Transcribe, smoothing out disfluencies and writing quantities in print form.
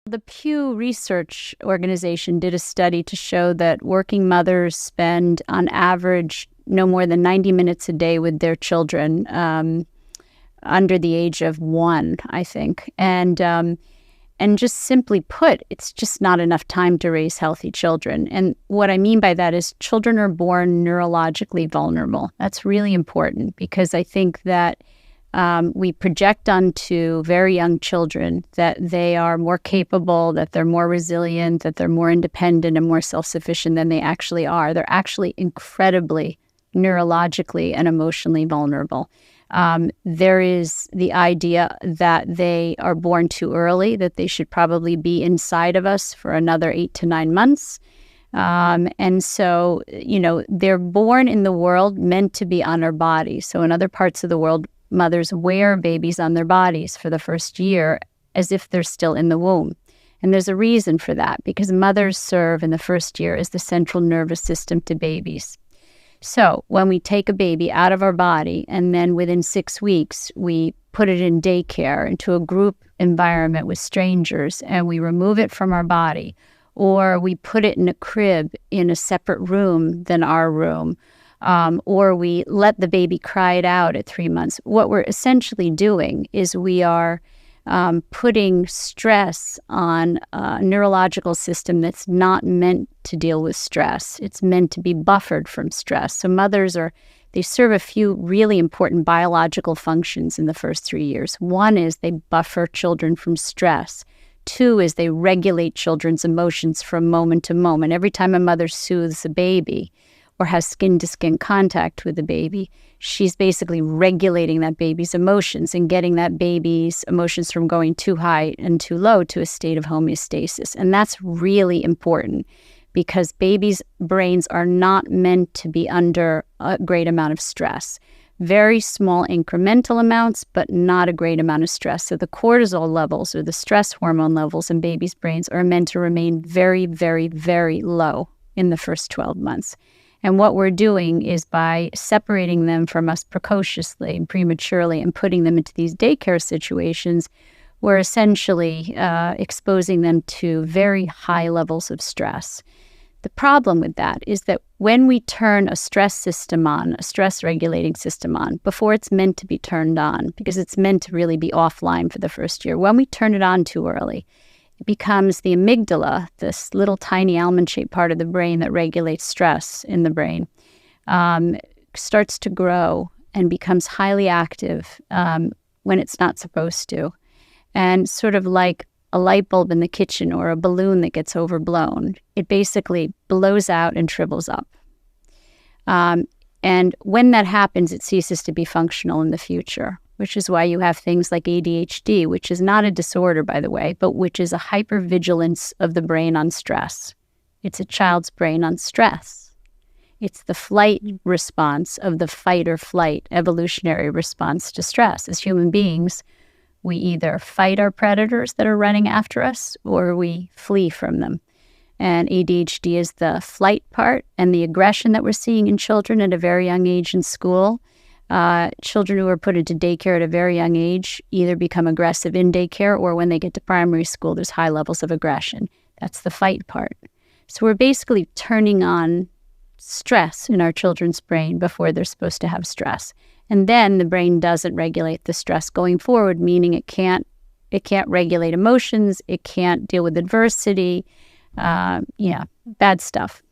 The Pew Research Organization did a study to show that working mothers spend, on average, no more than 90 minutes a day with their children, under the age of 1, I think. And just simply put, it's just not enough time to raise healthy children. And what I mean by that is children are born neurologically vulnerable. That's really important because I think that we project onto very young children that they are more capable, that they're more resilient, that they're more independent and more self-sufficient than they actually are. They're actually incredibly neurologically and emotionally vulnerable. There is the idea that they are born too early, that they should probably be inside of us for another 8 to 9 months. And so, they're born in the world meant to be on our bodies. So in other parts of the world, mothers wear babies on their bodies for the first year as if they're still in the womb. And there's a reason for that, because mothers serve in the first year as the central nervous system to babies. So when we take a baby out of our body and then within 6 weeks, we put it in daycare into a group environment with strangers and we remove it from our body, or we put it in a crib in a separate room than our room, or we let the baby cry it out at 3 months, what we're essentially doing is we are putting stress on a neurological system that's not meant to deal with stress. It's meant to be buffered from stress. So mothers they serve a few really important biological functions in the first 3 years. One is they buffer children from stress. 2 is they regulate children's emotions from moment to moment. Every time a mother soothes a baby or has skin-to-skin contact with the baby, she's basically regulating that baby's emotions and getting that baby's emotions from going too high and too low to a state of homeostasis. And that's really important because babies' brains are not meant to be under a great amount of stress. Very small incremental amounts, but not a great amount of stress. So the cortisol levels or the stress hormone levels in babies' brains are meant to remain very, very, very low in the first 12 months. And what we're doing is by separating them from us precociously and prematurely and putting them into these daycare situations, we're essentially exposing them to very high levels of stress. The problem with that is that when we turn a stress system on, a stress regulating system on, before it's meant to be turned on, because it's meant to really be offline for the first year, when we turn it on too early, it becomes the amygdala, this little tiny almond-shaped part of the brain that regulates stress in the brain, starts to grow and becomes highly active when it's not supposed to. And sort of like a light bulb in the kitchen or a balloon that gets overblown, it basically blows out and shrivels up. And when that happens, it ceases to be functional in the future, which is why you have things like ADHD, which is not a disorder, by the way, but which is a hypervigilance of the brain on stress. It's a child's brain on stress. It's the flight response of the fight or flight evolutionary response to stress. As human beings, we either fight our predators that are running after us or we flee from them. And ADHD is the flight part, and the aggression that we're seeing in children at a very young age in school. Children who are put into daycare at a very young age either become aggressive in daycare or when they get to primary school, there's high levels of aggression. That's the fight part. So we're basically turning on stress in our children's brain before they're supposed to have stress. And then the brain doesn't regulate the stress going forward, meaning it can't regulate emotions, it can't deal with adversity, bad stuff.